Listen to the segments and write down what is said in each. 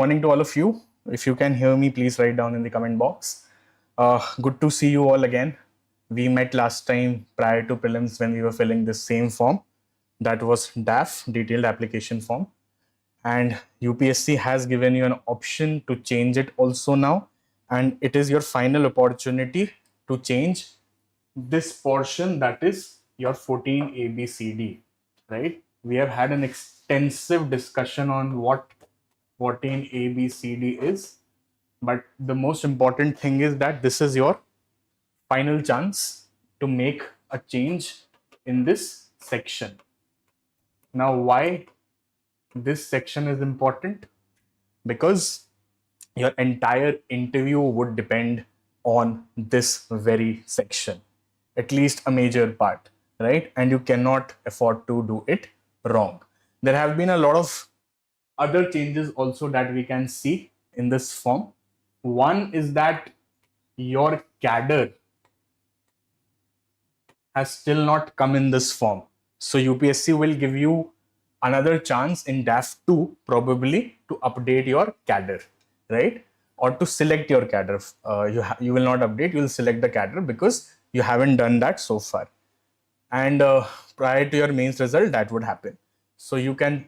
Morning to all of you. If you can hear me, please write down in the comment box. Good to see you all again. We met last time prior to prelims when we were filling the same form. That was DAF, detailed application form. And UPSC has given you an option to change it also now. And it is your final opportunity to change this portion, that is your 14 ABCD, right? We have had an extensive discussion on what 14 ABCD is, but the most important thing is that this is your final chance to make a change in this section. Now, why this section is important? Because your entire interview would depend on this very section, at least a major part, right? And you cannot afford to do it wrong. There have been a lot of other changes also that we can see in this form. One is that your cadre has still not come in this form. So UPSC will give you another chance in DAF-2 probably to update your cadre, right? Or to select your cadre. You will not update, you will select the cadre because you haven't done that so far. And prior to your mains result, that would happen. So you can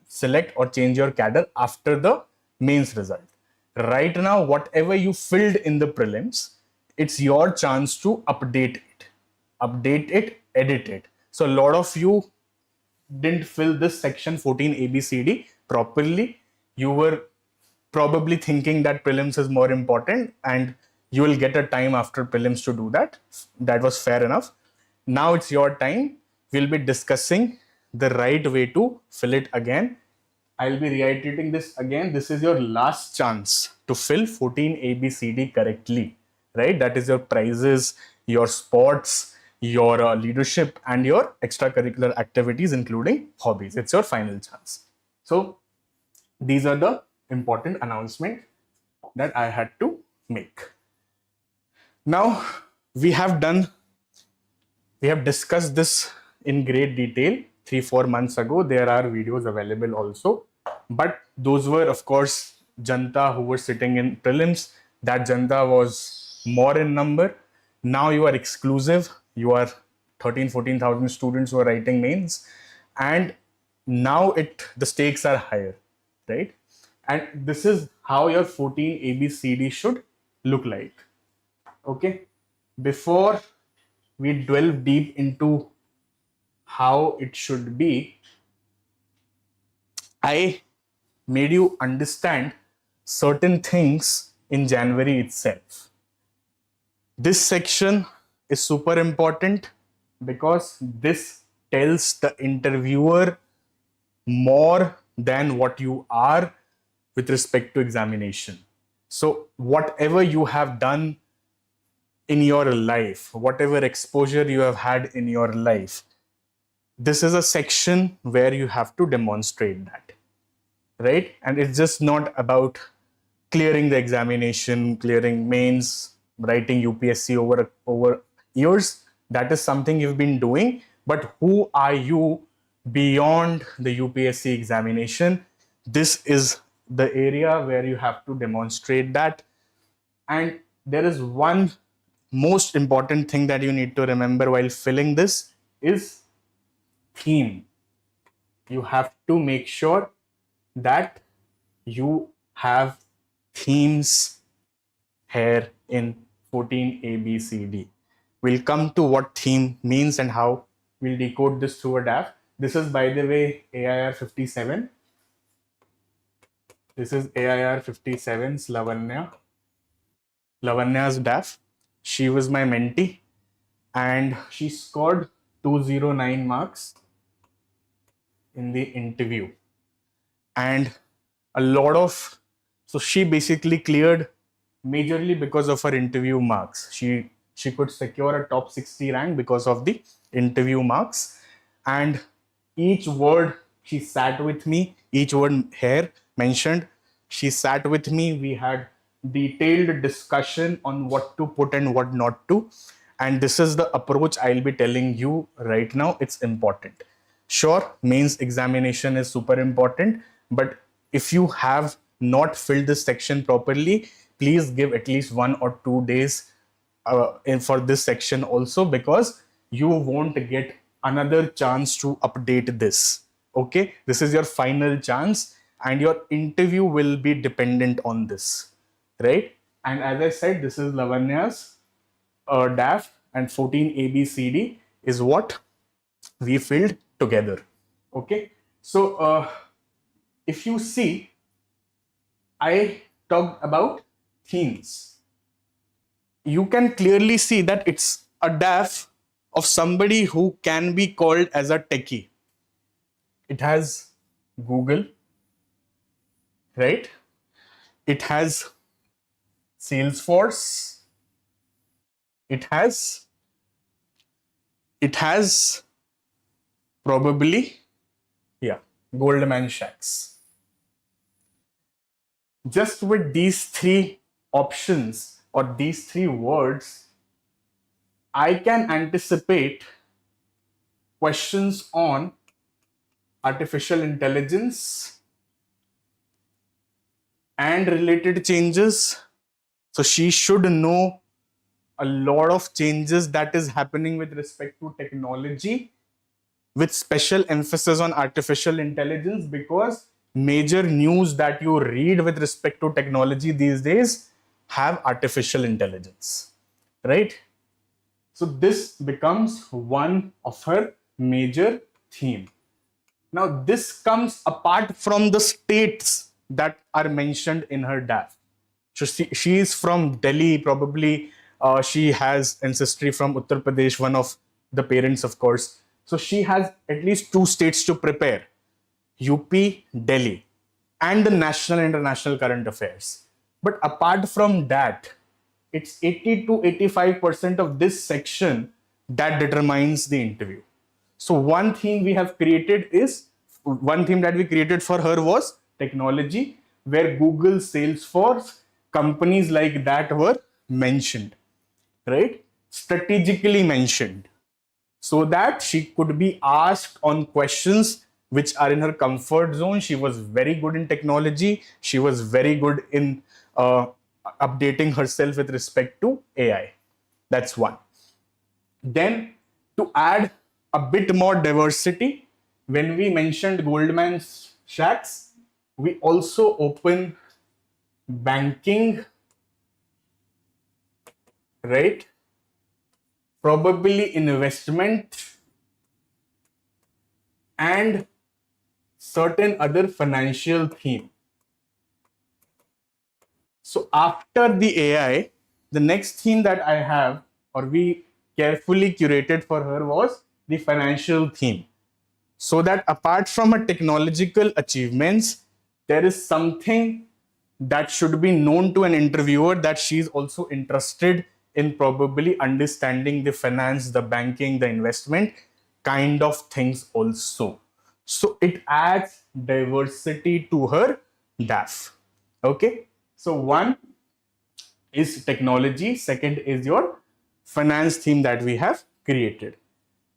select or change your cadre after the mains result. Right now, whatever you filled in the prelims, it's your chance to update it, edit it. So a lot of you didn't fill this section 14 ABCD properly. You were probably thinking that prelims is more important and you will get a time after prelims to do that. That was fair enough. Now it's your time. We'll be discussing the right way to fill it again. I'll be reiterating this again. This is your last chance to fill 14 ABCD correctly, right? That is your prizes, your sports, your leadership, and your extracurricular activities, including hobbies. It's your final chance. So these are the important announcements that I had to make. Now we have discussed this in great detail 3-4 months ago. There are videos available also, but those were of course Janta who were sitting in prelims. That Janta was more in number. Now you are exclusive. You are 13,000-14,000 students who are writing mains, and now the stakes are higher, right? And this is how your 14 ABCD should look like. Okay, before we delve deep into how it should be, I made you understand certain things in January itself. This section is super important because this tells the interviewer more than what you are with respect to examination. So whatever you have done in your life, whatever exposure you have had in your life, this is a section where you have to demonstrate that, right? And it's just not about clearing the examination, clearing mains, writing UPSC over years. That is something you've been doing, but who are you beyond the UPSC examination? This is the area where you have to demonstrate that. And there is one most important thing that you need to remember while filling this is theme. You have to make sure that you have themes here in 14 ABCD. We'll come to what theme means and how we'll decode this through a DAF. This is, by the way, AIR 57. This is AIR 57's Lavanya's DAF. She was my mentee and she scored 209 marks in the interview. And so she basically cleared majorly because of her interview marks. She could secure a top 60 rank because of the interview marks. And each word she sat with me, each word here mentioned, she sat with me. We had detailed discussion on what to put and what not to. And this is the approach I'll be telling you right now. It's important. Sure, mains examination is super important, but if you have not filled this section properly, please give at least 1 or 2 days for this section also, because you won't get another chance to update this. Okay, this is your final chance and your interview will be dependent on this, right? And as I said, this is Lavanya's DAF, and 14 ABCD is what we filled together. Okay, so if you see, I talked about themes. You can clearly see that it's a DAF of somebody who can be called as a techie. It has Google, right? It has Salesforce. It has probably, yeah, Goldman Sachs. Just with these three options or these three words, I can anticipate questions on artificial intelligence and related changes. So she should know a lot of changes that is happening with respect to technology, with special emphasis on artificial intelligence, because major news that you read with respect to technology these days have artificial intelligence, right? So this becomes one of her major theme. Now this comes apart from the states that are mentioned in her DAF. So she is from Delhi, probably she has ancestry from Uttar Pradesh, one of the parents, of course. So she has at least 2 states to prepare: UP, Delhi, and the national and international current affairs. But apart from that, it's 80 to 85% of this section that determines the interview. So one theme that we created for her was technology, where Google, Salesforce, companies like that were mentioned, right? Strategically mentioned, so that she could be asked on questions which are in her comfort zone. She was very good in technology. She was very good in updating herself with respect to AI. That's one. Then, to add a bit more diversity, when we mentioned Goldman Sachs, we also open banking, right? Probably investment and certain other financial theme. So after the AI, the next theme that I have, or we carefully curated for her, was the financial theme. So that apart from her technological achievements, there is something that should be known to an interviewer, that she is also interested in probably understanding the finance, the banking, the investment kind of things also. So it adds diversity to her DAF. Okay. So one is technology, second is your finance theme that we have created.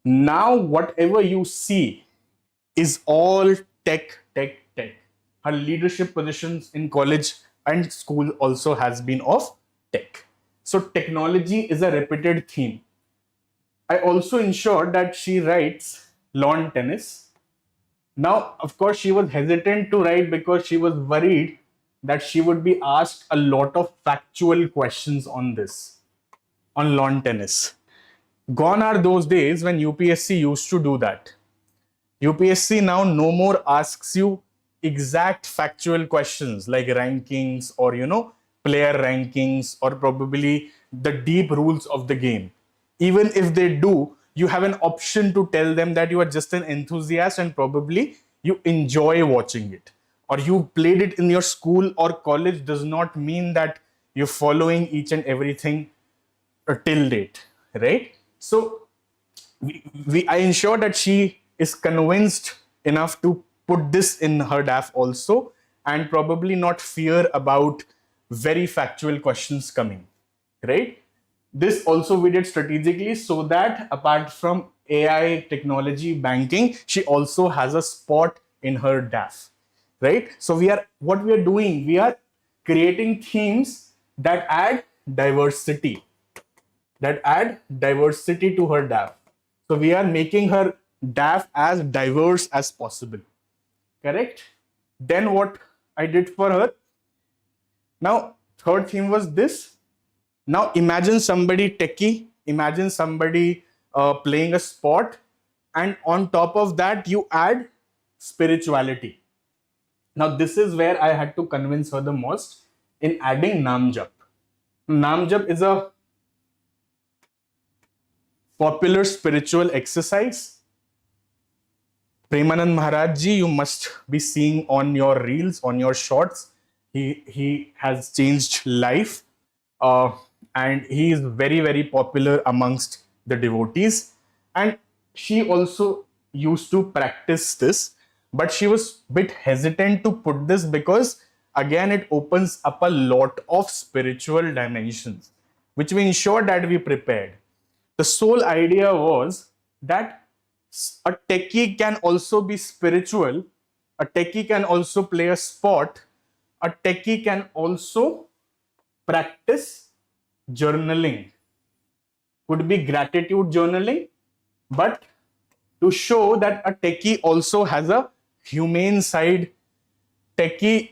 Now, whatever you see is all tech, tech, tech. Her leadership positions in college and school also has been of tech. So technology is a repeated theme. I also ensured that she writes lawn tennis. Now, of course, she was hesitant to write because she was worried that she would be asked a lot of factual questions on this, on lawn tennis. Gone are those days when UPSC used to do that. UPSC now no more asks you exact factual questions like rankings or, player rankings or probably the deep rules of the game. Even if they do, you have an option to tell them that you are just an enthusiast and probably you enjoy watching it, or you played it in your school or college does not mean that you're following each and everything till date, right? So I ensure that she is convinced enough to put this in her DAF also, and probably not fear about very factual questions coming, right? This also we did strategically so that apart from AI, technology, banking, she also has a spot in her DAF. right? So what we are doing, we are creating themes that add diversity, to her DAF. So we are making her DAF as diverse as possible. Correct? Then what I did for her, now third theme was this. Now imagine somebody techie, imagine somebody playing a sport, and on top of that you add spirituality. Now this is where I had to convince her the most in adding Nam Jap. Nam Jap is a popular spiritual exercise. Premanand Maharaj ji, you must be seeing on your reels, on your shorts. He has changed life, uh, and he is very popular amongst the devotees. And she also used to practice this, but she was a bit hesitant to put this because again it opens up a lot of spiritual dimensions, which we ensured that we prepared. The sole idea was that a techie can also be spiritual, a techie can also play a sport, a techie can also practice journaling. Could be gratitude journaling, but to show that a techie also has a humane side, techie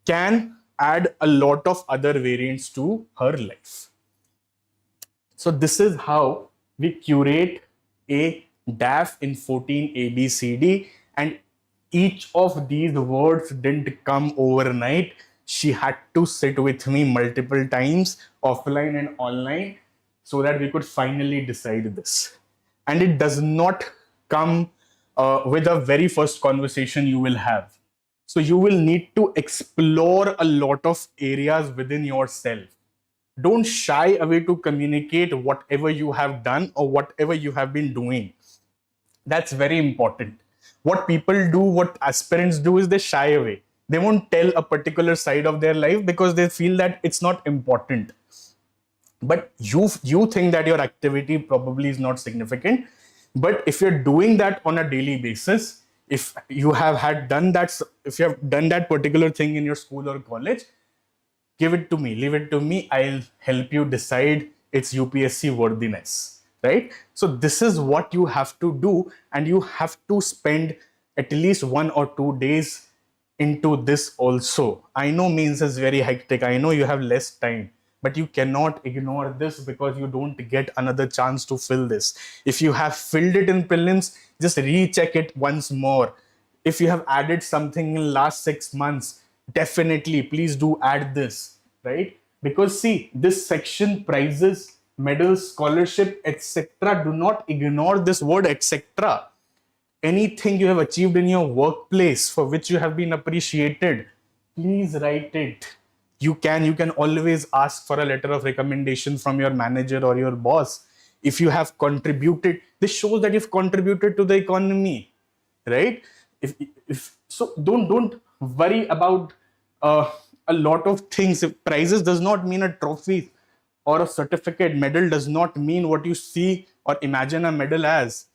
can add a lot of other variants to her life. So this is how we curate a DAF in 14 ABCD, and each of these words didn't come overnight. She had to sit with me multiple times, offline and online, so that we could finally decide this. And it does not come with a very first conversation you will have. So you will need to explore a lot of areas within yourself. Don't shy away to communicate whatever you have done or whatever you have been doing. That's very important. What people do, what aspirants do, is they shy away. They won't tell a particular side of their life because they feel that it's not important. But you think that your activity probably is not significant. But if you're doing that on a daily basis, if you have done that particular thing in your school or college, give it to me, leave it to me. I'll help you decide its UPSC worthiness, right? So this is what you have to do, and you have to spend at least 1 or 2 days into this also. I know means is very hectic. I know you have less time, but you cannot ignore this because you don't get another chance to fill this. If you have filled it in prelims, just recheck it once more. If you have added something in last 6 months, definitely please do add this, right? Because see, this section prizes, medals, scholarship, etc. Do not ignore this word etc. Anything you have achieved in your workplace for which you have been appreciated, please write it. You can always ask for a letter of recommendation from your manager or your boss. If you have contributed, this shows that you've contributed to the economy, right? If so, don't worry about a lot of things. If prizes does not mean a trophy or a certificate, medal does not mean what you see or imagine a medal as.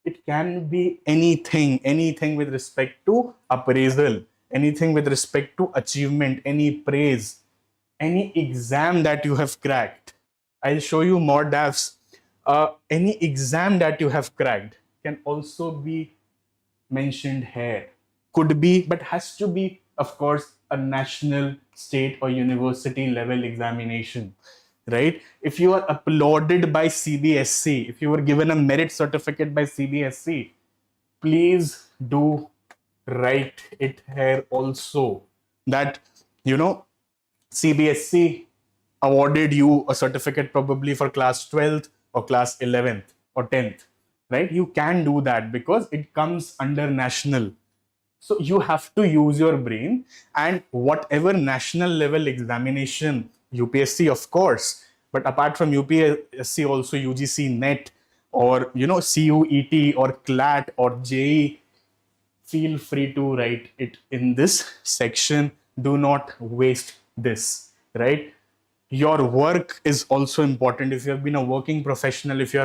It can be anything with respect to appraisal, anything with respect to achievement, any praise, any exam that you have cracked. I'll show you more DAFs. Any exam that you have cracked can also be mentioned here. Could be, but has to be, of course, a national, state, or university level examination, right? If you are applauded by CBSC, if you were given a merit certificate by CBSC, please do write it here also that, CBSC awarded you a certificate probably for class 12th or class 11th or 10th, right? You can do that because it comes under national. So you have to use your brain, and whatever national level examination, UPSC of course, but apart from UPSC also UGC NET or CUET or CLAT or JEE, feel free to write it in this section. Do not waste this, right? Your work is also important. If you have been a working professional, if you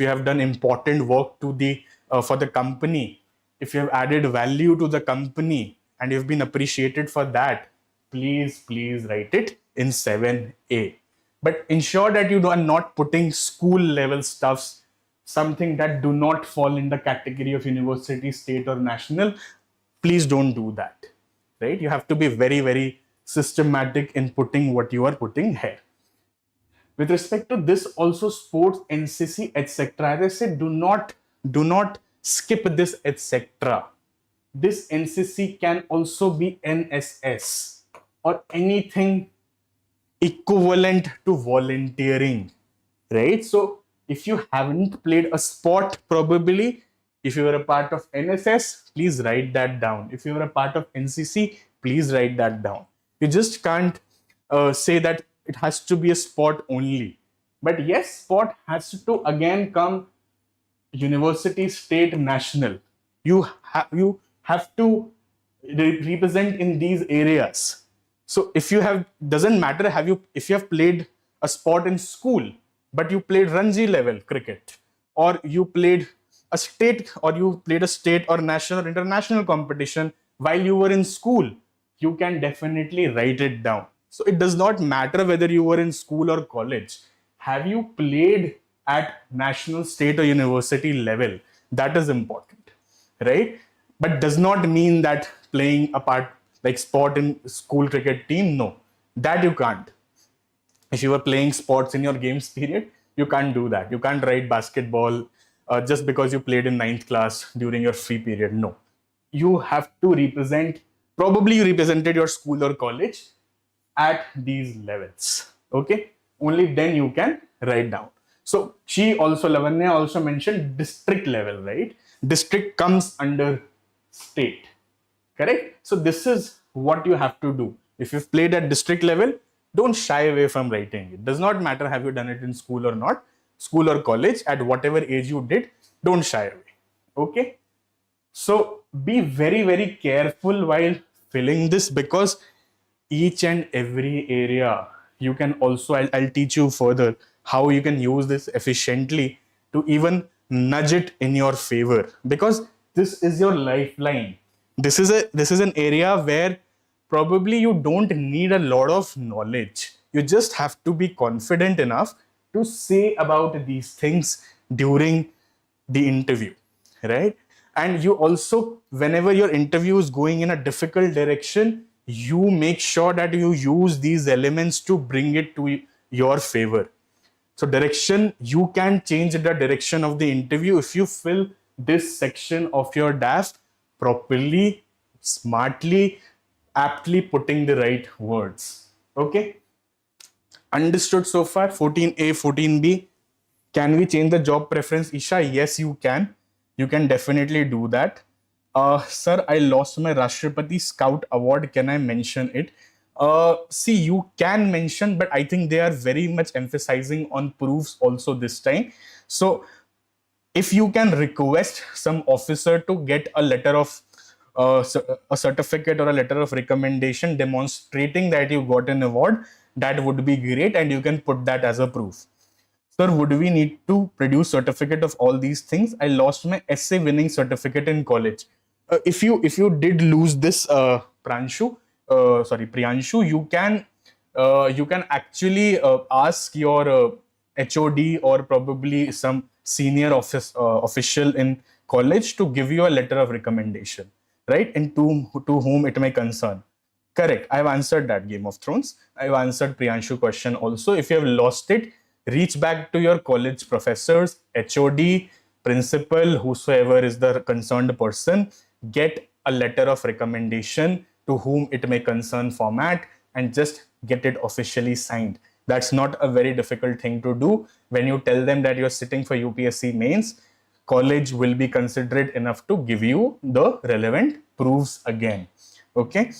have done important work to the for the company, if you have added value to the company and you've been appreciated for that, please write it in 7A. But ensure that you are not putting school level stuffs, something that do not fall in the category of university, state, or national. Please don't do that, right? You have to be very systematic in putting what you are putting here. With respect to this, also sports, NCC, etc. As I said, do not skip this etc. This NCC can also be NSS or anything equivalent to volunteering, right? So if you haven't played a sport, probably if you were a part of NSS, please write that down. If you were a part of NCC, please write that down. You just can't say that it has to be a sport only. But yes, sport has to again come university, state, national. You have to represent in these areas. So if you have, doesn't matter if you have played a sport in school, but you played Ranji level cricket, or you played a state or national or international competition while you were in school, you can definitely write it down. So it does not matter whether you were in school or college. Have you played at national, state, or university level? That is important, right? But does not mean that playing a part like sport in school cricket team, no, that you can't. If you were playing sports in your games period, you can't do that. You can't write basketball just because you played in 9th class during your free period. No, you have to represent, probably you represented your school or college at these levels. Okay, only then you can write down. So Lavanya also mentioned district level, right? District comes under state, correct? So this is what you have to do. If you've played at district level, don't shy away from writing. It does not matter have you done it in school or not, school or college, at whatever age you did, don't shy away. Okay, so be very careful while filling this, because each and every area you can also, I'll teach you further how you can use this efficiently to even nudge it in your favor, because this is your lifeline. This is an area where probably you don't need a lot of knowledge. You just have to be confident enough to say about these things during the interview, right? And you also, whenever your interview is going in a difficult direction, you make sure that you use these elements to bring it to your favor. So direction, you can change the direction of the interview if you fill this section of your DAF properly, smartly, aptly putting the right words. Okay, understood so far? 14A, 14B. Can we change the job preference, Isha? Yes, you can. You can definitely do that. Sir, I lost my Rashtrapati Scout Award. Can I mention it? See, you can mention, but I think they are very much emphasizing on proofs also this time. So if you can request some officer to get a letter of a certificate or a letter of recommendation demonstrating that you got an award, that would be great, and you can put that as a proof. Sir, would we need to produce certificate of all these things? I lost my essay winning certificate in college. If you did lose this, Priyanshu, you can actually ask your HOD or probably some senior official in college to give you a letter of recommendation, right? And to whom it may concern. Correct. I've answered that, Game of Thrones. I've answered Priyanshu question also. If you have lost it, reach back to your college professors, HOD, principal, whosoever is the concerned person, get a letter of recommendation to whom it may concern format, and just get it officially signed. That's not a very difficult thing to do. When you tell them that you're sitting for UPSC mains, college will be considerate enough to give you the relevant proofs again. Okay.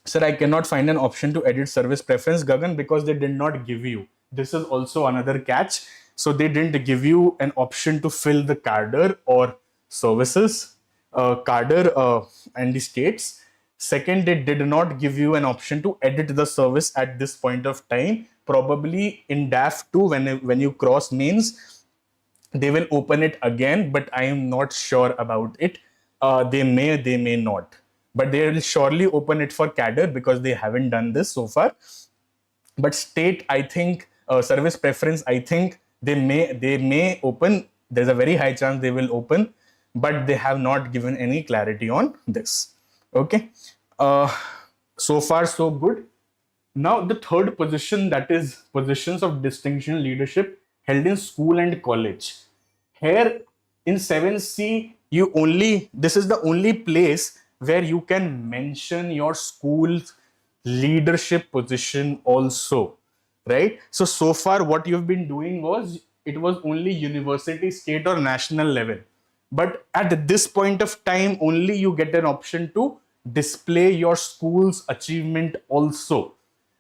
Sir, I cannot find an option to edit service preference, Gagan, because they did not give you. This is also another catch. So they didn't give you an option to fill the cadre or services, cadre and the states. Second, they did not give you an option to edit the service at this point of time. Probably in DAF-2, when you cross mains, they will open it again, but I am not sure about it. They may not. but they will surely open it for cadre because they haven't done this so far. But state, I think, service preference, I think they may open. There's a very high chance they will open, but they have not given any clarity on this. Okay, so far so good. Now the third position, that is positions of distinction leadership held in school and college. Here in 7C, this is the only place where you can mention your school's leadership position also, right? So far what you've been doing it was only university, state or national level. But at this point of time, only you get an option to display your school's achievement also.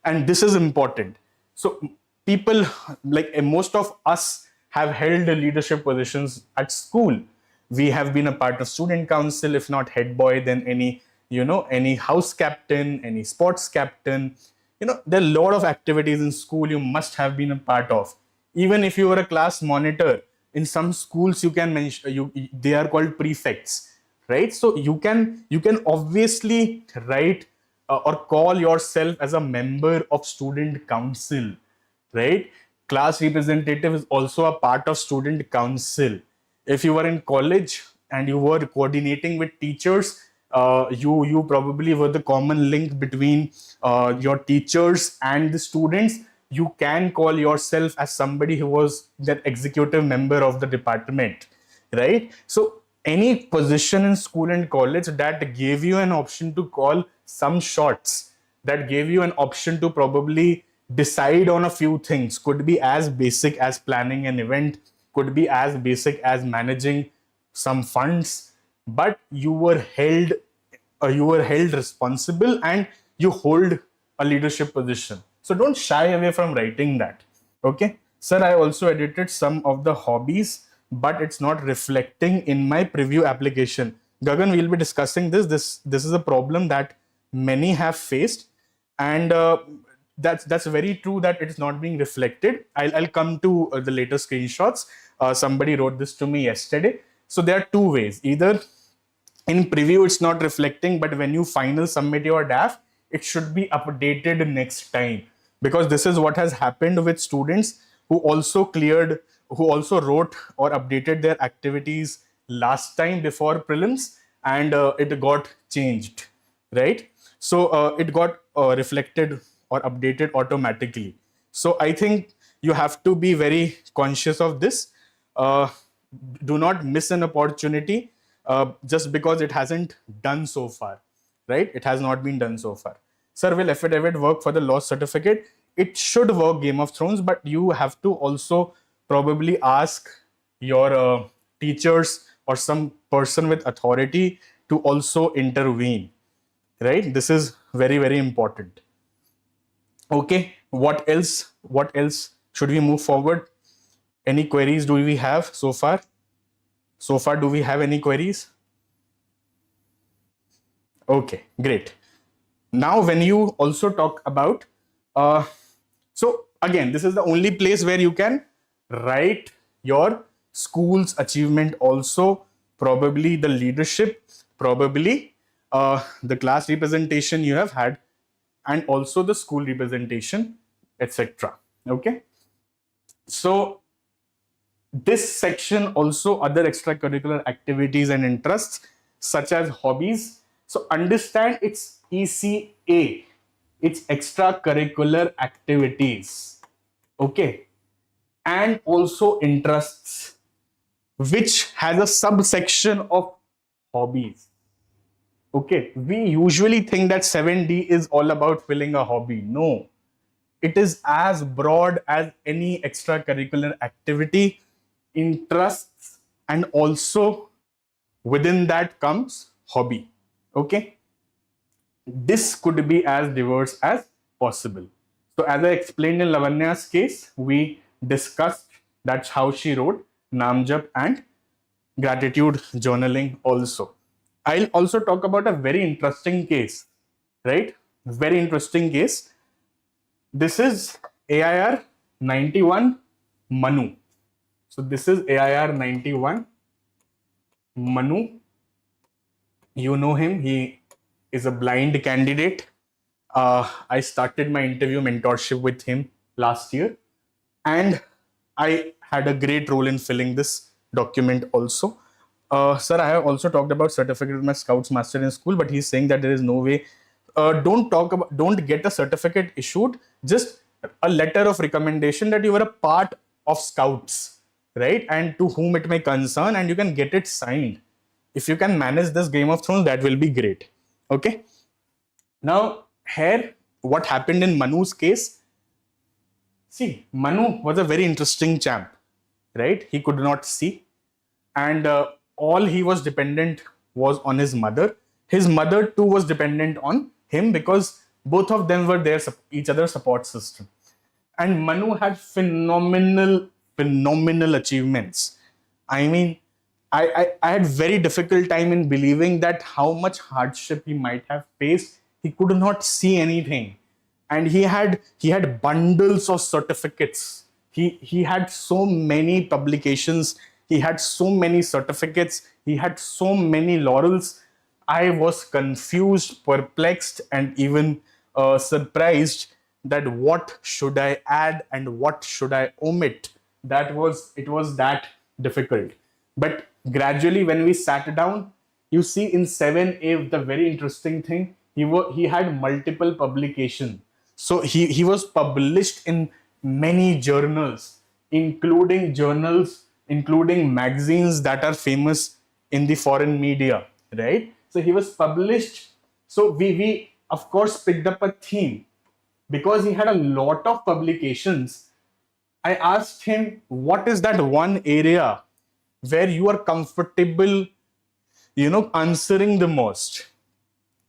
And this is important. So people, like most of us, have held leadership positions at school. We have been a part of student council, if not head boy, then any house captain, any sports captain. There are a lot of activities in school you must have been a part of. Even if you were a class monitor, in some schools you can mention, they are called prefects, right? So you can obviously write or call yourself as a member of student council, right? Class representative is also a part of student council. If you were in college and you were coordinating with teachers, you probably were the common link between your teachers and the students. You can call yourself as somebody who was that executive member of the department, right? So any position in school and college that gave you an option to call some shots, that gave you an option to probably decide on a few things, could be as basic as planning an event, could be as basic as managing some funds, but you were held responsible and you hold a leadership position. So don't shy away from writing that. Okay, sir, I also edited some of the hobbies, but it's not reflecting in my preview application. Gagan, we'll be discussing this is a problem that many have faced, and that's very true that it's not being reflected. I'll come to the later screenshots. Somebody wrote this to me yesterday. So there are two ways. Either in preview it's not reflecting, but when you final submit your DAF, it should be updated next time, because this is what has happened with students who also wrote or updated their activities last time before prelims, and it got changed, right? So it got reflected or updated automatically. So I think you have to be very conscious of this. uh, do not miss an opportunity just because it hasn't done so far, right? It has not been done so far. Sir, will affidavit work for the lost certificate? It should work, Game of Thrones, but you have to also probably ask your teachers or some person with authority to also intervene, right? This is very, very important. Okay, what else should we move forward? Any queries do we have so far? Do we have any queries? Okay, great. Now when you also talk about so again, this is the only place where you can write your school's achievement also, probably the leadership, probably the class representation you have had, and also the school representation, etc. Okay, so this section also other extracurricular activities and interests such as hobbies. So understand it's ECA, it's extracurricular activities, okay, and also interests, which has a subsection of hobbies. Okay, we usually think that 7D is all about filling a hobby. No, it is as broad as any extracurricular activity, interests, and also within that comes hobby. Okay, this could be as diverse as possible. So as I explained in Lavanya's case, we discussed that's how she wrote Namjap and gratitude journaling also. I'll also talk about a very interesting case, right? Very interesting case. This is AIR 91 Manu. So this is AIR 91 Manu. You know him. He is a blind candidate. I started my interview mentorship with him last year, and I had a great role in filling this document also. Sir, I have also talked about certificate with my Scouts Master in school, but he's saying that there is no way. Don't get a certificate issued, just a letter of recommendation that you were a part of Scouts, right? And to whom it may concern, and you can get it signed. If you can manage this Game of Thrones, that will be great. Okay. Now, here, what happened in Manu's case? See, Manu was a very interesting champ, right? He could not see, and all he was dependent was on his mother. His mother too was dependent on him because both of them were their each other's support system. And Manu had phenomenal achievements. I mean, I had very difficult time in believing that how much hardship he might have faced. He could not see anything, and he had bundles of certificates. He had so many publications. He had so many certificates. He had so many laurels. I was confused, perplexed, and even surprised that what should I add and what should I omit. It was that difficult. But gradually, when we sat down, you see in 7A, the very interesting thing, he had multiple publications. So he was published in many journals, including magazines that are famous in the foreign media, right? So he was published. So we of course picked up a theme because he had a lot of publications. I asked him, what is that one area where you are comfortable, answering the most?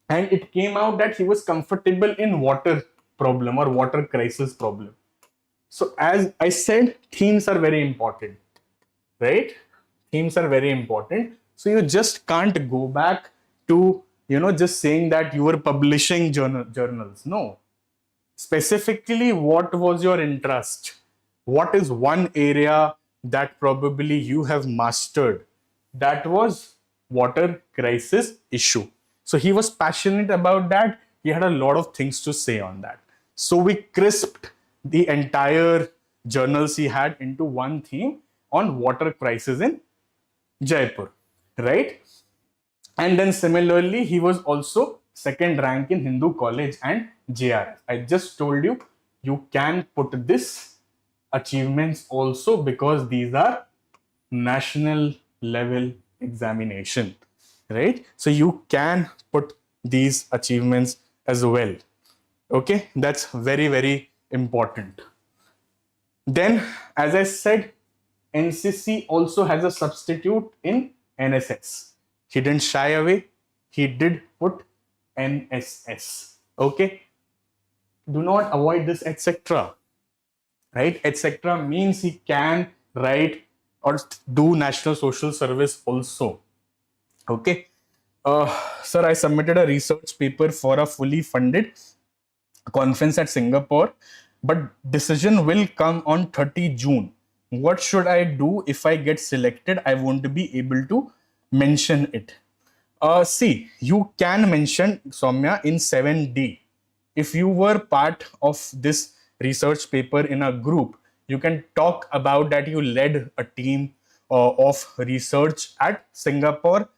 And it came out that he was comfortable in water problem or water crisis problem. So as I said, themes are very important, right? Themes are very important. So you just can't go back to, just saying that you were publishing journals. No. Specifically, what was your interest? What is one area that probably you have mastered? That was water crisis issue. So he was passionate about that. He had a lot of things to say on that. So we crisped the entire journals he had into one theme on water crisis in Jaipur, right? And then similarly, he was also second rank in Hindu College and JRF. I just told you, you can put this achievements also because these are national level examination, right? So you can put these achievements as well. Okay, that's very, very important. Then, as I said, NCC also has a substitute in NSS. He didn't shy away. He did put NSS. Okay. Do not avoid this etc. Right? Etc. means he can write or do National Social Service also. Okay. Sir, I submitted a research paper for a fully funded conference at Singapore, but decision will come on 30 June. What should I do if I get selected? I won't be able to mention it. See, you can mention, Soumya, in 7D. If you were part of this research paper in a group, you can talk about that you led a team of research at Singapore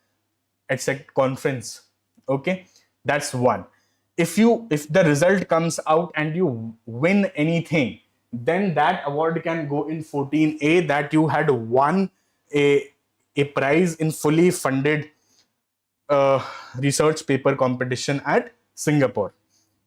etc. conference. Okay, that's one. If the result comes out and you win anything, then that award can go in 14A, that you had won a prize in fully funded research paper competition at Singapore,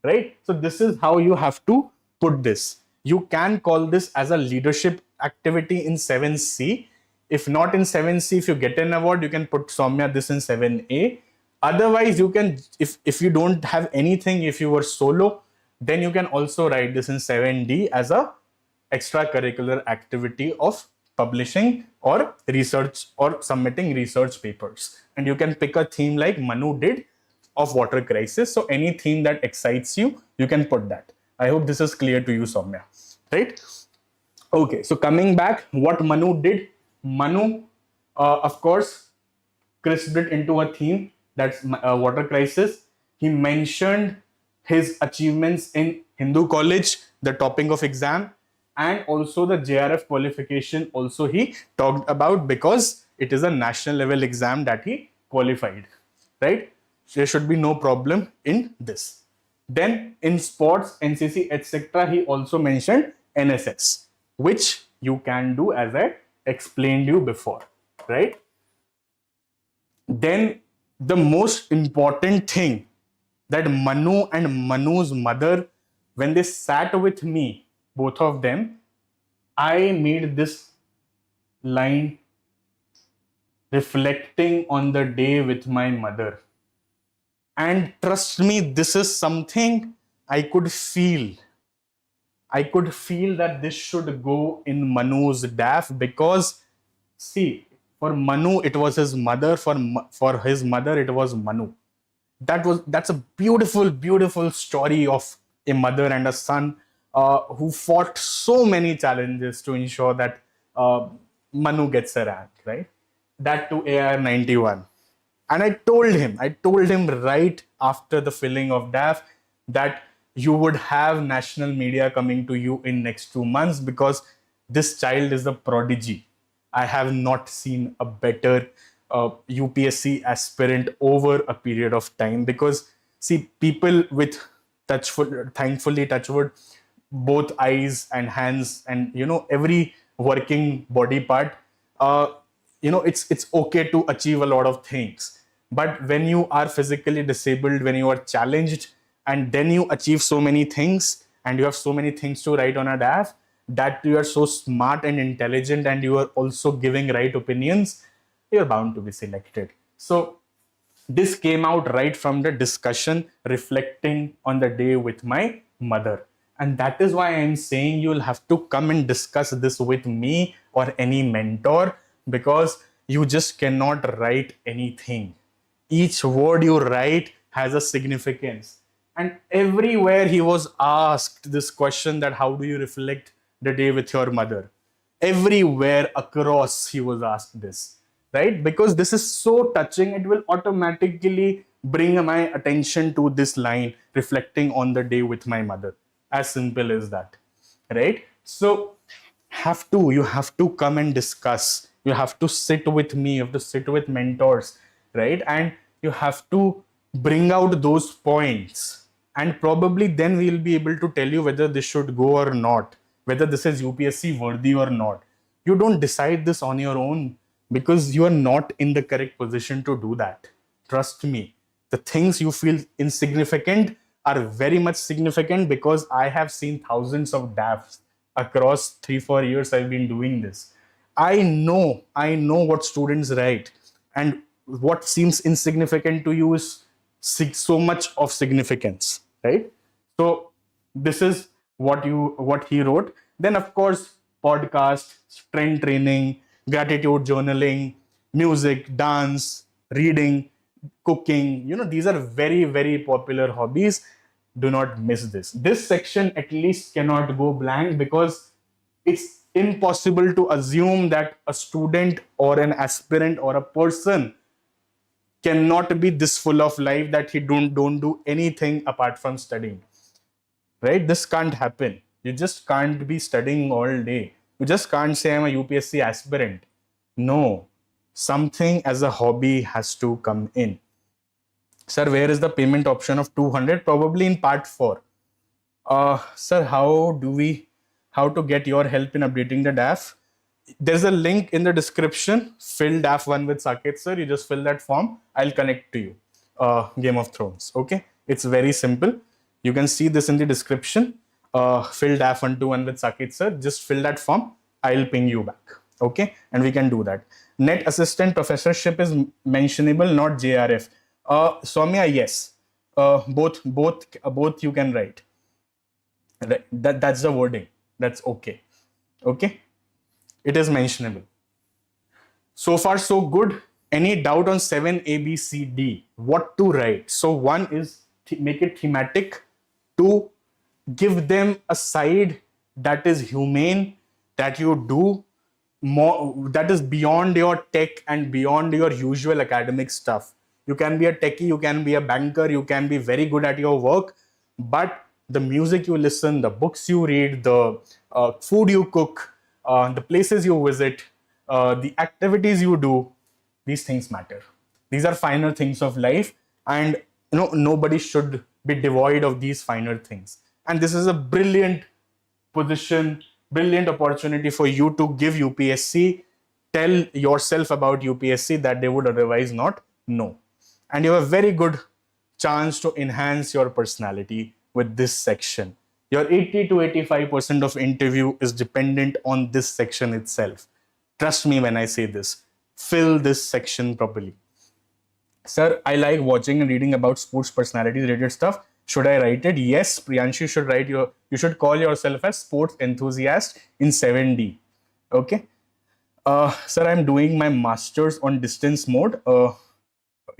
right? So this is how you have to put this. You can call this as a leadership activity in 7C. If not in 7C, if you get an award, you can put, Soumya, this in 7A. Otherwise, you can, if you don't have anything, if you were solo, then you can also write this in 7D as a extracurricular activity of publishing or research or submitting research papers. And you can pick a theme like Manu did of water crisis. So any theme that excites you, you can put that. I hope this is clear to you, Soumya, right? Okay, so coming back, what Manu did, Manu, of course, crisped it into a theme, that's water crisis. He mentioned his achievements in Hindu college, the topping of exam, and also the JRF qualification also he talked about, because it is a national level exam that he qualified, right? There should be no problem in this. Then in sports, NCC, etc., he also mentioned NSS, which you can do as I explained you before, right? Then the most important thing, that Manu and Manu's mother, when they sat with me, both of them, I made this line, reflecting on the day with my mother. And trust me, this is something I could feel. I could feel that this should go in Manu's DAF, because see, for Manu it was his mother, for his mother it was Manu. That's a beautiful story of a mother and a son who fought so many challenges to ensure that Manu gets a rank, right? That to AR 91. And I told him right after the filling of DAF that you would have national media coming to you in next 2 months, because this child is a prodigy. I have not seen a better UPSC aspirant over a period of time, because see, people with thankfully touchwood, both eyes and hands and every working body part, it's okay to achieve a lot of things. But when you are physically disabled, when you are challenged, and then you achieve so many things, and you have so many things to write on a DAF, that you are so smart and intelligent, and you are also giving right opinions, you're bound to be selected. So this came out right from the discussion, reflecting on the day with my mother. And that is why I'm saying you'll have to come and discuss this with me or any mentor, because you just cannot write anything. Each word you write has a significance. And everywhere he was asked this question, that how do you reflect the day with your mother? Everywhere across he was asked this, right? Because this is so touching, it will automatically bring my attention to this line, reflecting on the day with my mother. As simple as that, right? So you have to come and discuss, you have to sit with me, you have to sit with mentors, right? And you have to bring out those points, and probably then we'll be able to tell you whether this should go or not, whether this is UPSC worthy or not. You don't decide this on your own, because you are not in the correct position to do that. Trust me, the things you feel insignificant are very much significant, because I have seen thousands of DAFs across 3-4 years I've been doing this. I know what students write, and what seems insignificant to you is so much of significance, right? So this is what he wrote. Then of course, podcast, strength training, gratitude journaling, music, dance, reading, cooking, these are very popular hobbies. Do not miss this section. At least cannot go blank, because it's impossible to assume that a student or an aspirant or a person cannot be this full of life that he don't do anything apart from studying, right? This can't happen. You just can't be studying all day. You just can't say I'm a UPSC aspirant. No, something as a hobby has to come in. Sir, where is the payment option of 200? Probably in part 4. Sir, how to get your help in updating the DAF? There's a link in the description. Fill DAF-1 with Saket Sir. You just fill that form. I'll connect to you. Game of Thrones. Okay. It's very simple. You can see this in the description. Fill DAF-1 with Saket Sir. Just fill that form. I'll ping you back. Okay. And we can do that. Net assistant professorship is mentionable, not JRF. Soumya, yes. Both you can write. Right. That's the wording. That's okay. Okay. It is mentionable. So far, so good. Any doubt on 7 A, B, C, D? What to write? So one is make it thematic. 2, give them a side that is humane, that you do more, that is beyond your tech and beyond your usual academic stuff. You can be a techie, you can be a banker, you can be very good at your work, but the music you listen, the books you read, the food you cook, the places you visit, the activities you do, these things matter. These are finer things of life, and nobody should be devoid of these finer things. And this is a brilliant position, brilliant opportunity for you to give UPSC, tell yourself about UPSC that they would otherwise not know. And you have a very good chance to enhance your personality with this section. Your 80 to 85% of interview is dependent on this section itself. Trust me when I say this. Fill this section properly. Sir, I like watching and reading about sports personality related stuff. Should I write it? Yes, Priyanshu should write you should call yourself as sports enthusiast in 7D. Okay. Sir, I'm doing my master's on distance mode.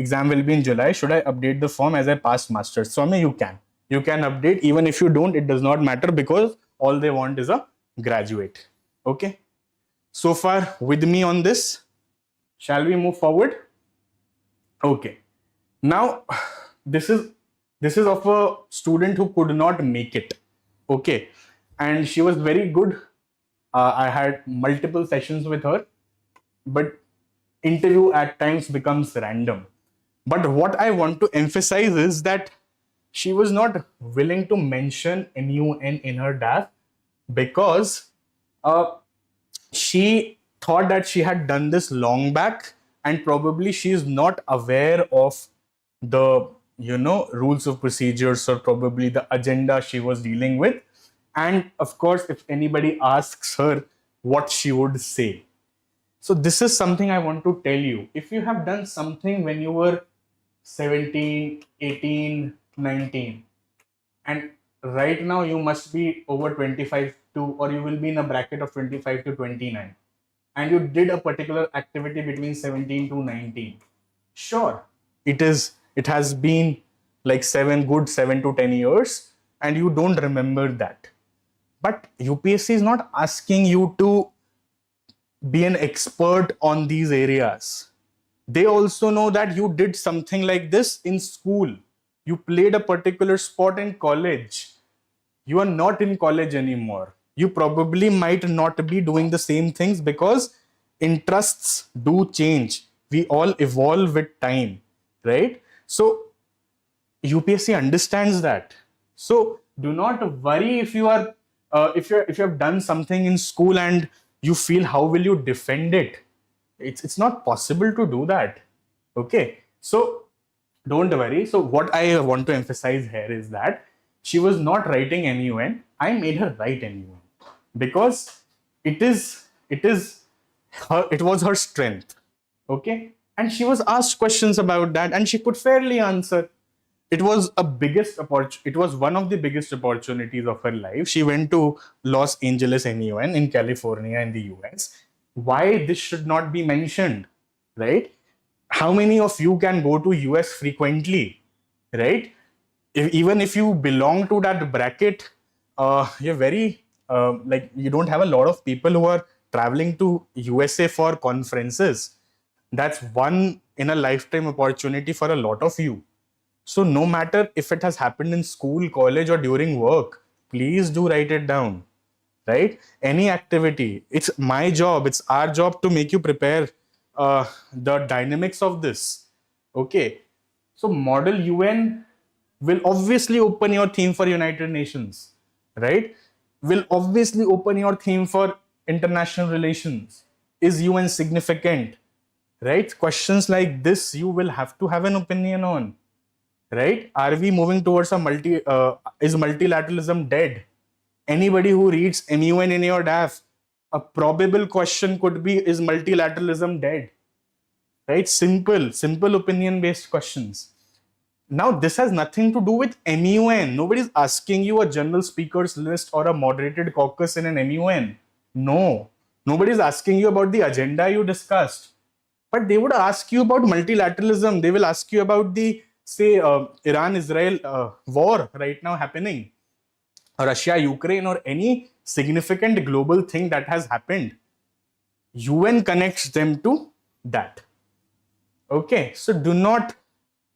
Exam will be in July. Should I update the form as I passed master's? So, you can. You can update. Even if you don't, it does not matter, because all they want is a graduate. Okay. So far with me on this. Shall we move forward? Okay. Now, this is of a student who could not make it. Okay. And she was very good. I had multiple sessions with her, but interview at times becomes random. But what I want to emphasize is that she was not willing to mention MUN in her DAF, because she thought that she had done this long back, and probably she is not aware of the rules of procedures, or probably the agenda she was dealing with. And of course, if anybody asks her, what she would say. So this is something I want to tell you. If you have done something when you were 17, 18, 19, and right now you must be over 25 to, or you will be in a bracket of 25 to 29, and you did a particular activity between 17 to 19, sure, it has been like 7 to 10 years, and you don't remember that. But UPSC is not asking you to be an expert on these areas. They also know that you did something like this in school. You played a particular sport in college. You are not in college anymore. You probably might not be doing the same things, because interests do change. We all evolve with time, right? So UPSC understands that. So do not worry if you are if you have done something in school and you feel how will you defend it. It's not possible to do that. Okay, so don't worry. So what I want to emphasize here is that she was not writing MUN. I made her write MUN, because it was her strength. Okay, and she was asked questions about that, and she could fairly answer. It was one of the biggest opportunities of her life. She went to Los Angeles MUN in California in the US. Why this should not be mentioned, right? How many of you can go to US frequently, right? Even if you belong to that bracket, you're very you don't have a lot of people who are traveling to USA for conferences. That's one in a lifetime opportunity for a lot of you. So no matter if it has happened in school, college, or during work, please do write it down, right? Any activity. It's my job, it's our job to make you prepare the dynamics of this. Okay. So model UN will obviously open your theme for United Nations, right? Will obviously open your theme for international relations. Is UN significant, right? Questions like this you will have to have an opinion on, right? Are we moving towards is multilateralism dead? Anybody who reads MUN in your DAF, a probable question could be, is multilateralism dead? Right? Simple opinion-based questions. Now, this has nothing to do with MUN. Nobody's asking you a general speakers list or a moderated caucus in an MUN. No. Nobody's asking you about the agenda you discussed. But they would ask you about multilateralism. They will ask you about the, say, Iran-Israel war right now happening, Russia-Ukraine, or any significant global thing that has happened. UN connects them to that. Okay, so do not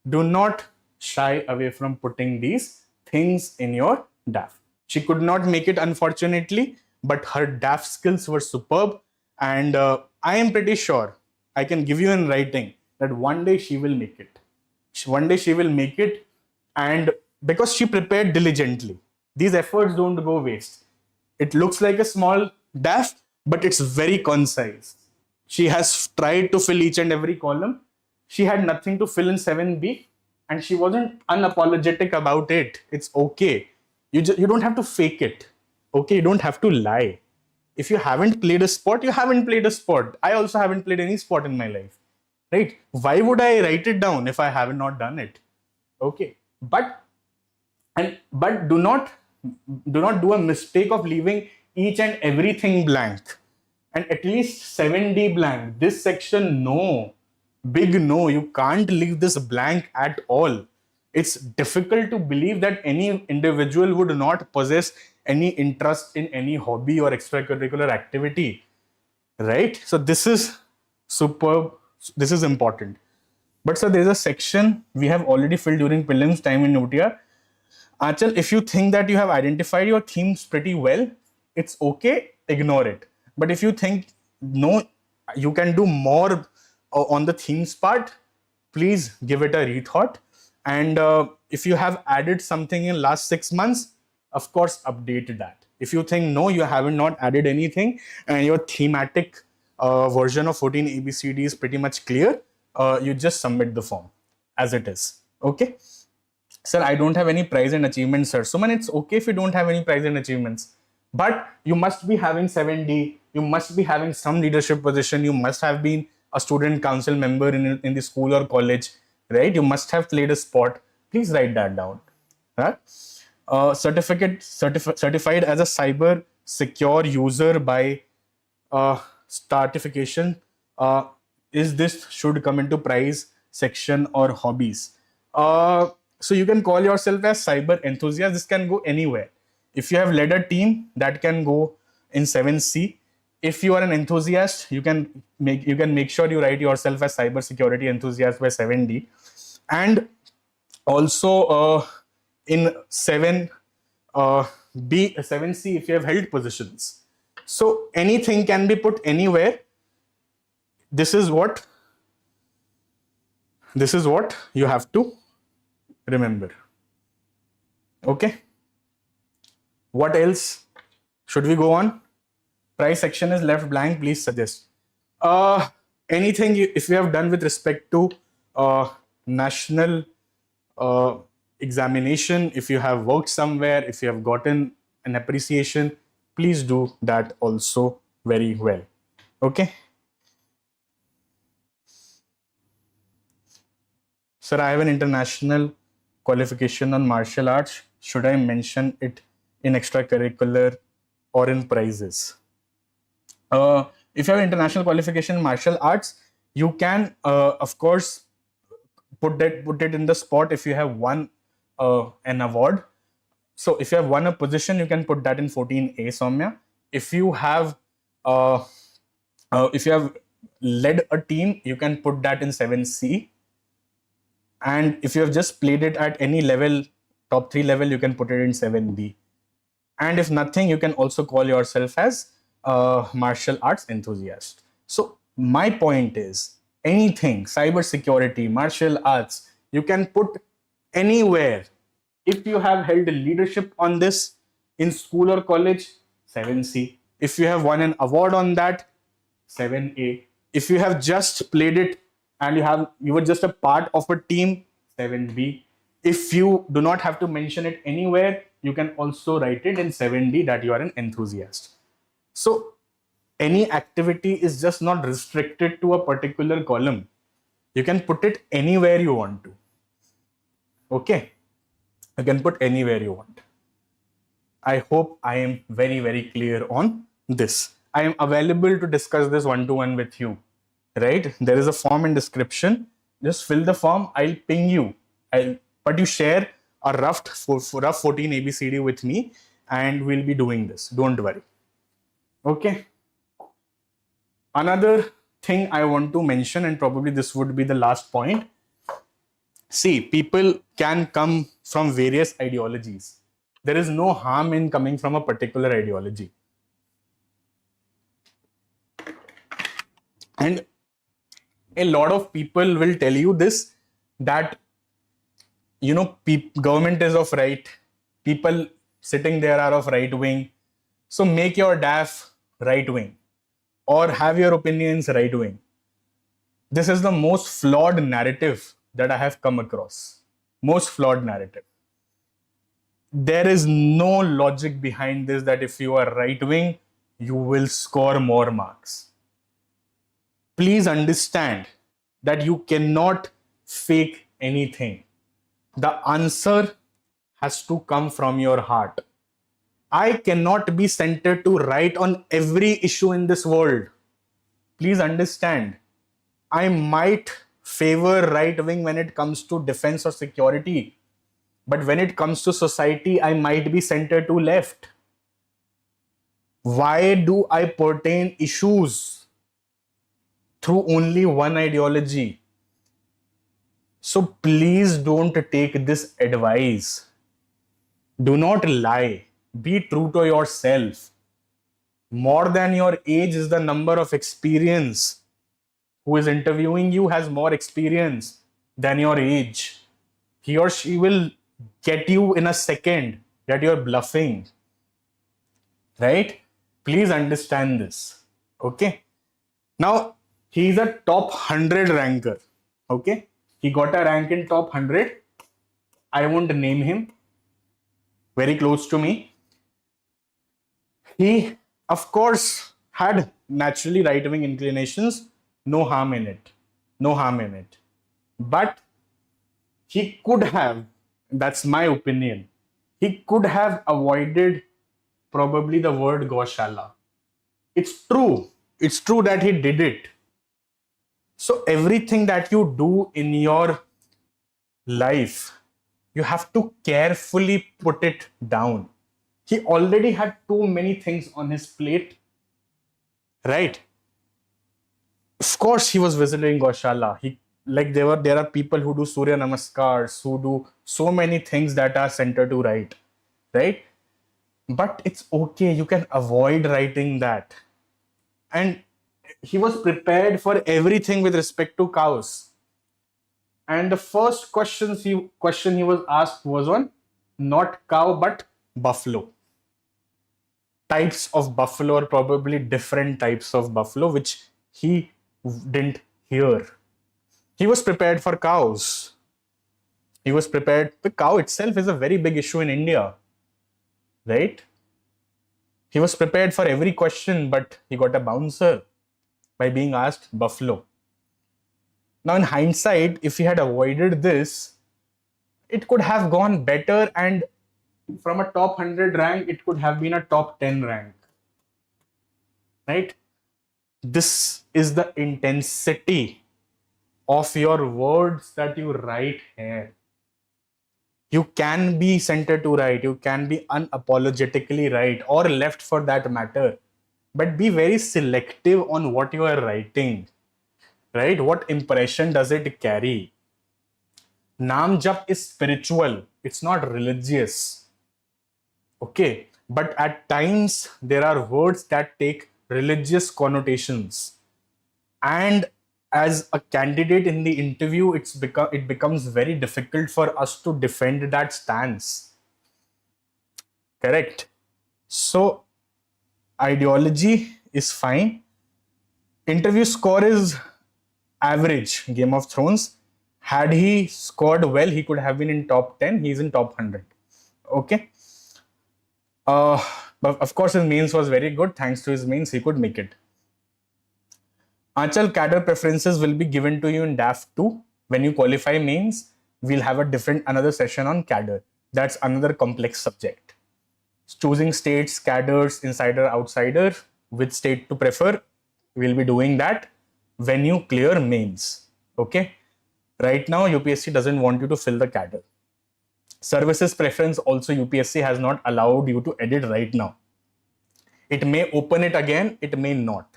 do not shy away from putting these things in your DAF. She could not make it, unfortunately, but her DAF skills were superb. And I am pretty sure, I can give you in writing, that one day she will make it. One day she will make it, and because she prepared diligently, these efforts don't go waste. It looks like a small DAF, but it's very concise. She has tried to fill each and every column. She had nothing to fill in 7B, and she wasn't unapologetic about it. It's okay. You don't have to fake it. Okay, you don't have to lie. If you haven't played a sport, you haven't played a sport. I also haven't played any sport in my life. Right? Why would I write it down if I have not done it? Okay. But do not do a mistake of leaving each and everything blank, and at least 7D blank. This section, no, big no, you can't leave this blank at all. It's difficult to believe that any individual would not possess any interest in any hobby or extracurricular activity, right? So this is superb. This is important. But sir, there is a section we have already filled during prelims time in OTR. Achal, if you think that you have identified your themes pretty well, it's okay, ignore it. But if you think, no, you can do more on the themes part, please give it a rethought. And if you have added something in last 6 months, of course, update that. If you think, no, you haven't not added anything and your thematic version of 14 ABCD is pretty much clear, you just submit the form as it is. Okay. Sir, I don't have any prize and achievements, sir. So, man, it's okay if you don't have any prize and achievements. But you must be having 7D. You must be having some leadership position. You must have been a student council member in the school or college, right? You must have played a sport. Please write that down. Huh? Certified as a cyber secure user by certification. Is this should come into prize section or hobbies? So you can call yourself as cyber enthusiast. This can go anywhere. If you have led a team, that can go in 7C. If you are an enthusiast, you can make sure you write yourself as cyber security enthusiast by 7D. And also in 7B, 7C, if you have held positions. So anything can be put anywhere. This is what you have to remember. Okay. What else should we go on? Price section is left blank. Please suggest. Anything if you have done with respect to national examination, if you have worked somewhere, if you have gotten an appreciation, please do that also very well. Okay. Sir, I have an international qualification on martial arts. Should I mention it in extracurricular or in prizes? If you have international qualification in martial arts, you can, of course, put it in the spot if you have won an award. So if you have won a position, you can put that in 14A, Soumya. If you have led a team, you can put that in 7C. And if you have just played it at any level, top 3 level, you can put it in 7B. And if nothing, you can also call yourself as a martial arts enthusiast. So my point is, anything, cyber security, martial arts, you can put anywhere. If you have held leadership on this in school or college, 7C. If you have won an award on that, 7A. If you have just played it and you were just a part of a team, 7B. If you do not have to mention it anywhere, you can also write it in 7D that you are an enthusiast. So any activity is just not restricted to a particular column. You can put it anywhere you want to. Okay. You can put anywhere you want. I hope I am very, very clear on this. I am available to discuss this one-to-one with you. Right? There is a form in description. Just fill the form. I'll ping you. But you share a rough 14 ABCD with me and we'll be doing this. Don't worry. Okay. Another thing I want to mention, and probably this would be the last point. See, people can come from various ideologies. There is no harm in coming from a particular ideology. And a lot of people will tell you this, that government is of right, people sitting there are of right wing, so make your DAF right wing or have your opinions right wing. This is the most flawed narrative that I have come across. Most flawed narrative. There is no logic behind this, that if you are right wing, you will score more marks. Please understand that you cannot fake anything. The answer has to come from your heart. I cannot be centered to right on every issue in this world. Please understand. I might favor right wing when it comes to defense or security, but when it comes to society, I might be centered to left. Why do I pertain issues through only one ideology? So please don't take this advice. Do not lie. Be true to yourself. More than your age is the number of experience. Who is interviewing you has more experience than your age. He or she will get you in a second that you're bluffing. Right? Please understand this. Okay? Now, he's a top 100 ranker. Okay? He got a rank in top 100. I won't name him. Very close to me. He, of course, had naturally right-wing inclinations. No harm in it. No harm in it. But he could have, that's my opinion, he could have avoided probably the word Goshala. It's true. It's true that he did it. So everything that you do in your life, you have to carefully put it down. He already had too many things on his plate, right? Of course, he was visiting Goshala. There are people who do Surya Namaskars, who do so many things that are center to right? But it's okay. You can avoid writing that. And he was prepared for everything with respect to cows. And the first question he was asked was on not cow but buffalo. Types of buffalo, or probably different types of buffalo, which he didn't hear. He was prepared for cows. He was prepared. The cow itself is a very big issue in India, right? He was prepared for every question, but he got a bouncer by being asked buffalo. Now, in hindsight, if he had avoided this, it could have gone better, and from a top 100 rank, it could have been a top 10 rank. Right? This is the intensity of your words that you write here. You can be centered to right, you can be unapologetically right, or left for that matter, but be very selective on what you are writing. Right? What impression does it carry? Naam Jap is spiritual, it's not religious. Okay, but at times there are words that take religious connotations, and as a candidate in the interview, it becomes very difficult for us to defend that stance. Correct? So ideology is fine. Interview score is average. Game of Thrones. Had he scored well, he could have been in top 10. He's in top 100. Okay. But of course, his mains was very good. Thanks to his mains, he could make it. Achal, cadre preferences will be given to you in DAF-2. When you qualify mains, we'll have another session on cadre. That's another complex subject. Choosing states, cadres, insider, outsider, which state to prefer, we'll be doing that when you clear mains. Okay. Right now, UPSC doesn't want you to fill the cadre. Services preference also UPSC has not allowed you to edit right now. It may open it again, it may not.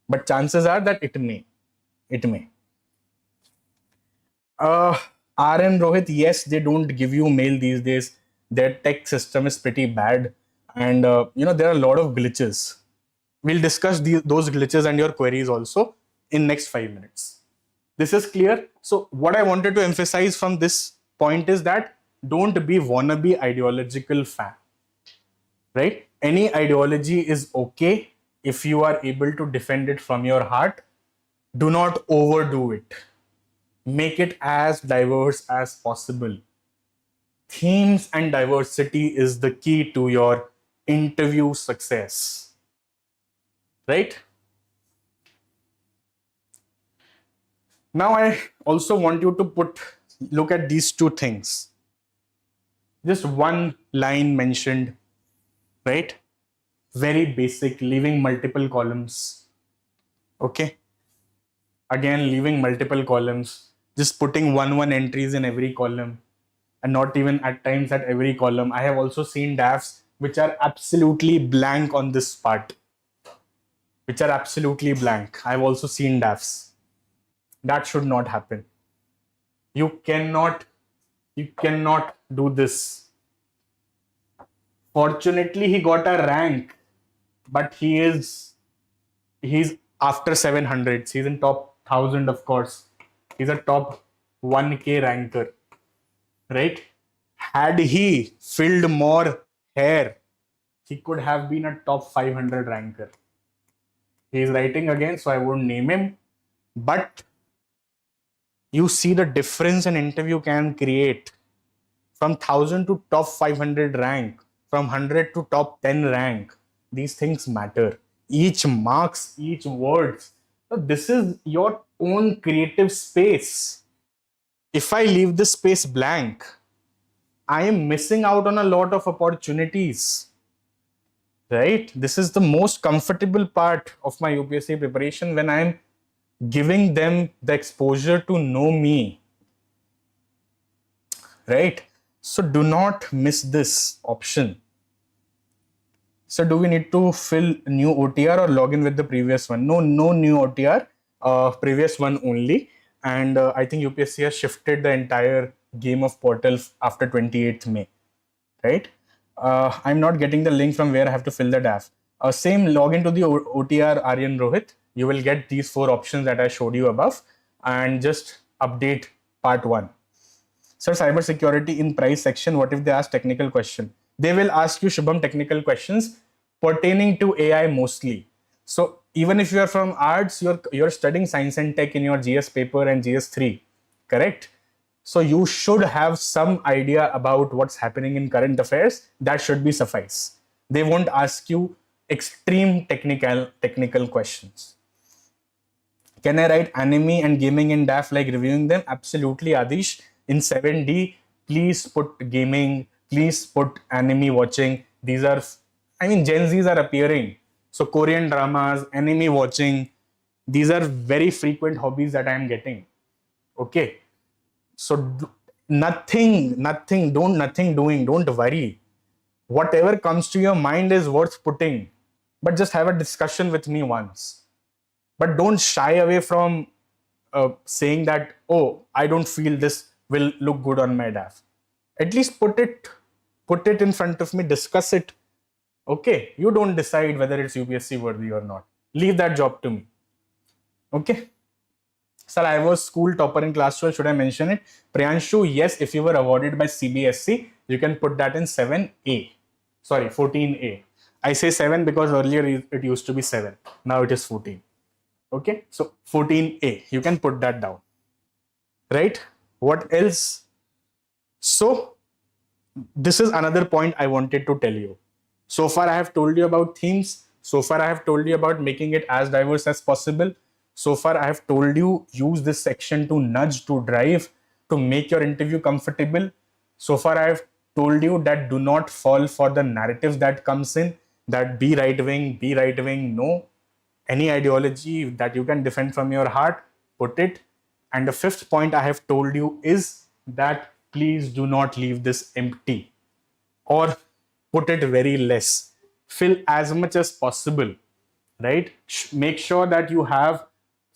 But chances are that it may. R and Rohit, yes, they don't give you mail these days. Their tech system is pretty bad, and there are a lot of glitches. We'll discuss those glitches and your queries also in next 5 minutes. This is clear. So what I wanted to emphasize from this point is that don't be wannabe ideological fan, right? Any ideology is okay if you are able to defend it from your heart. Do not overdo it. Make it as diverse as possible. Themes and diversity is the key to your interview success, right? Now I also want you to look at these two things. Just one line mentioned, right? Very basic, leaving multiple columns. Okay. Again, leaving multiple columns, just putting one entries in every column, and not even at times at every column. I have also seen DAFs which are absolutely blank on this part, which are absolutely blank. I've also seen DAFs. That should not happen. You cannot do this. Fortunately, he got a rank, but he's after 700s. He's in top 1000, of course. He's a top 1K ranker, right? Had he filled more hair, he could have been a top 500 ranker. He's writing again, so I won't name him. But you see the difference an interview can create from 1000 to top 500 rank, from 100 to top 10 rank. These things matter. Each marks, each words. So this is your own creative space. If I leave this space blank, I am missing out on a lot of opportunities. Right? This is the most comfortable part of my UPSC preparation, when I am giving them the exposure to know me. Right? So do not miss this option. So do we need to fill new OTR or log in with the previous one? No new OTR, previous one only. And I think UPSC has shifted the entire game of portal after 28th May, right? I'm not getting the link from where I have to fill the DAF. Same, log into the OTR Aryan Rohit. You will get these 4 options that I showed you above, and just update part 1. Sir, cybersecurity in price section, what if they ask technical question? They will ask you, Shubham, technical questions pertaining to AI mostly. So even if you are from arts, you're studying science and tech in your GS paper and GS3, correct? So you should have some idea about what's happening in current affairs. That should be suffice. They won't ask you extreme technical questions. Can I write anime and gaming in DAF like reviewing them? Absolutely, Adish. In 7D, please put gaming, please put anime watching. These are, Gen Zs are appearing. So Korean dramas, anime watching, these are very frequent hobbies that I am getting. Okay. So nothing doing, don't worry. Whatever comes to your mind is worth putting, but just have a discussion with me once. But don't shy away from saying that, oh, I don't feel this will look good on my DAF. At least put it in front of me, discuss it. Okay, you don't decide whether it's UPSC worthy or not. Leave that job to me. Okay. Sir, I was school topper in class 12. Should I mention it? Priyanshu, yes, if you were awarded by CBSC, you can put that in 7A. Sorry, 14A. I say 7 because earlier it used to be 7. Now it is 14. Okay, so 14A. You can put that down. Right? What else? So, this is another point I wanted to tell you. So far, I have told you about themes. So far, I have told you about making it as diverse as possible. So far, I have told you use this section to nudge, to drive, to make your interview comfortable. So far, I have told you that do not fall for the narratives that comes in, that be right wing, no. Any ideology that you can defend from your heart, put it. And the 5th point I have told you is that please do not leave this empty, or put it very less. Fill as much as possible, right? Make sure that you have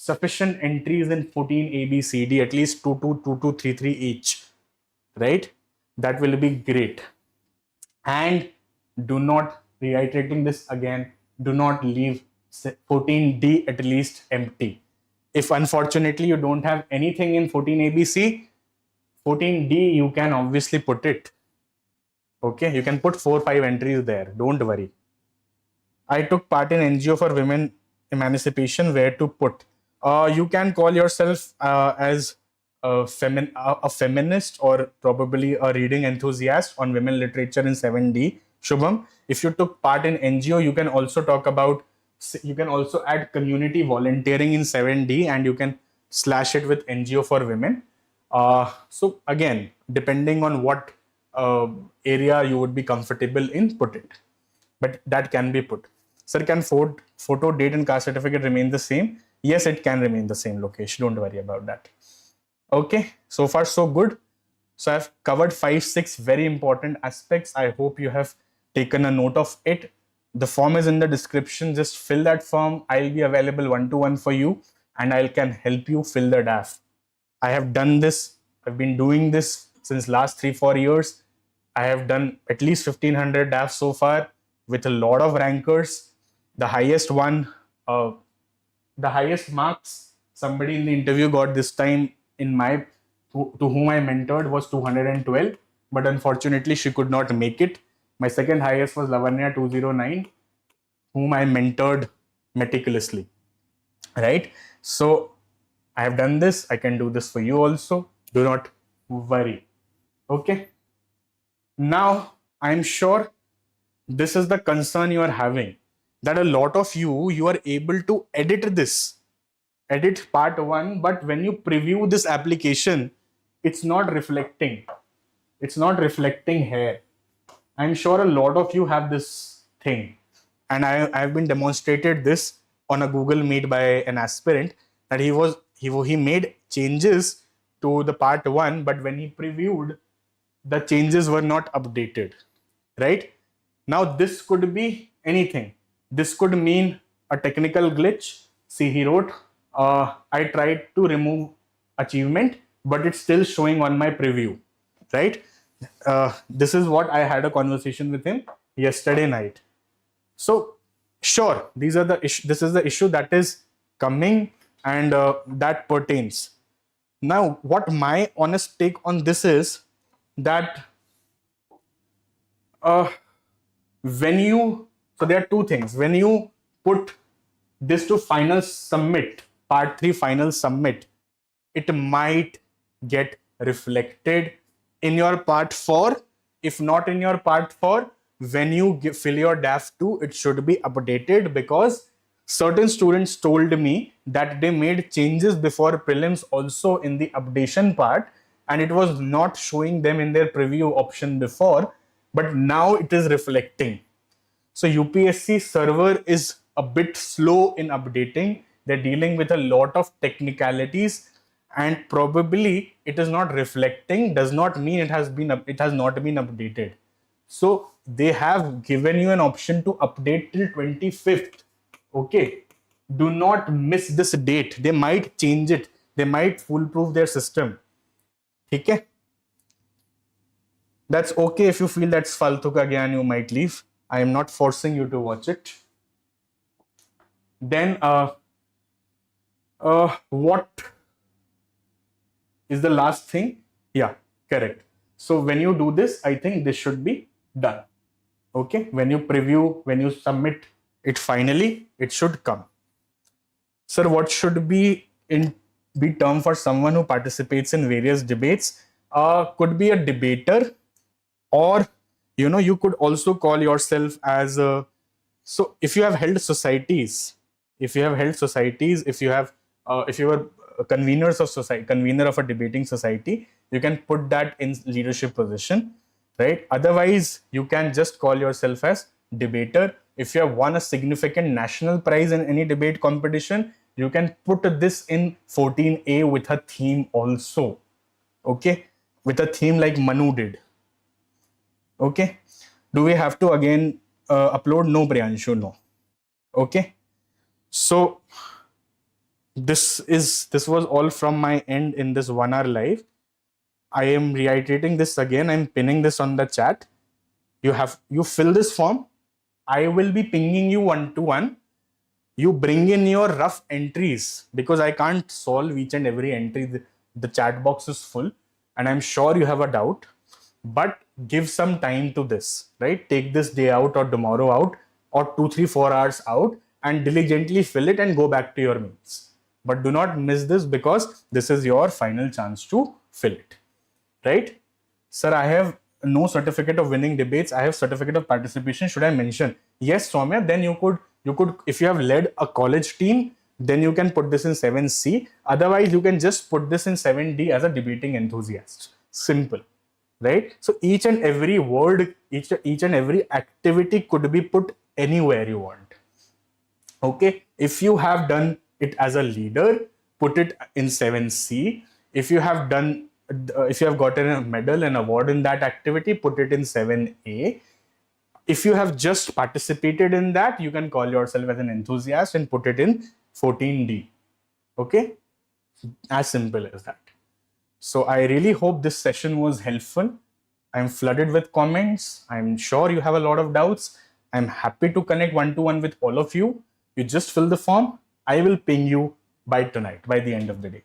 sufficient entries in 14 A, B, C, D, at least 2 2 2 2 3 3 each, right? That will be great. And do not, reiterating this again, do not leave 14D at least empty. If unfortunately you don't have anything in 14 ABC, 14D you can obviously put it. Okay, you can put 4 5 entries there. Don't worry. I took part in NGO for women emancipation. Where to put? You can call yourself as a feminist or probably a reading enthusiast on women literature in 7D. Shubham, if you took part in NGO, you can also talk about, you can also add community volunteering in 7D and you can slash it with NGO for women. So again, depending on what area you would be comfortable in, put it. But that can be put. Sir, can photo, date, and caste certificate remain the same? Yes, it can remain the same location. Don't worry about that. Okay, so far so good. So I've covered 5 6 very important aspects. I hope you have taken a note of it. The form is in the description. Just fill that form. I'll be available 1-to-1 for you and I can help you fill the DAF. I have done this. I've been doing this since last 3 4 years. I have done at least 1500 DAFs so far with a lot of rankers. The highest one, the highest marks somebody in the interview got this time in my, to whom I mentored, was 212, but unfortunately she could not make it. My second highest was Lavanya 209, whom I mentored meticulously, right? So I have done this. I can do this for you also. Do not worry. Okay. Now I'm sure this is the concern you are having, that a lot of you are able to edit this, edit part 1, but when you preview this application, it's not reflecting. It's not reflecting here. I'm sure a lot of you have this thing. And I've been demonstrated this on a Google Meet by an aspirant, that he made changes to the part 1, but when he previewed, the changes were not updated, right? Now this could be anything. This could mean a technical glitch. See, he wrote, I tried to remove achievement, but it's still showing on my preview, right? This is what I had a conversation with him yesterday night. So sure, this is the issue that is coming, and that pertains. Now, what my honest take on this is that when you, so there are two things. When you put this to final submit, part 3 final submit, it might get reflected in your part 4. If not in your part 4, when you fill your DAF-2, it should be updated, because certain students told me that they made changes before prelims also in the updation part, and it was not showing them in their preview option before, but now it is reflecting. So UPSC server is a bit slow in updating. They're dealing with a lot of technicalities, and probably it is not reflecting does not mean it has not been updated. So they have given you an option to update till 25th. Okay, do not miss this date. They might change it. They might foolproof their system. Okay, that's okay. If you feel that's faltu ka gyan, you might leave. I am not forcing you to watch it. Then what is the last thing? Yeah, correct. So when you do this, I think this should be done. Okay, when you preview, when you submit it finally, it should come. Sir, what should be term for someone who participates in various debates? Could be a debater, or you could also call yourself as a, so if you have held societies, if you have if you are conveners of society, convener of a debating society, you can put that in leadership position, right? Otherwise, you can just call yourself as debater. If you have won a significant national prize in any debate competition, you can put this in 14A with a theme also. Okay, with a theme like Manu did. Okay, do we have to again upload? No, Priyanshu, no. Okay, so this was all from my end in this 1 hour live. I am reiterating this again. I'm pinning this on the chat. You fill this form. I will be pinging you 1-to-1. You bring in your rough entries, because I can't solve each and every entry. The chat box is full, and I'm sure you have a doubt. But give some time to this, right? Take this day out or tomorrow out or 2, 3, 4 hours out and diligently fill it and go back to your mains. But do not miss this, because this is your final chance to fill it, right? Sir, I have no certificate of winning debates. I have certificate of participation. Should I mention? Yes, Soumya. Then you could, if you have led a college team, then you can put this in 7C. Otherwise, you can just put this in 7D as a debating enthusiast. Simple, right? So each and every word, each and every activity could be put anywhere you want. Okay. If you have done it as a leader, put it in 7C. If you have done, if you have gotten a medal and award in that activity, put it in 7A. If you have just participated in that, you can call yourself as an enthusiast and put it in 14D. Okay. As simple as that. So I really hope this session was helpful. I'm flooded with comments. I'm sure you have a lot of doubts. I'm happy to connect 1-to-1 with all of you. You just fill the form. I will ping you by tonight, by the end of the day,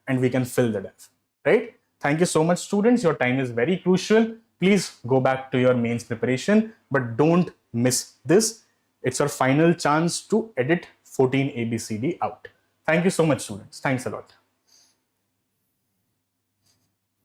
and we can fill the DAF, right? Thank you so much, students. Your time is very crucial. Please go back to your mains preparation, but don't miss this. It's your final chance to edit 14 ABCD out. Thank you so much, students. Thanks a lot.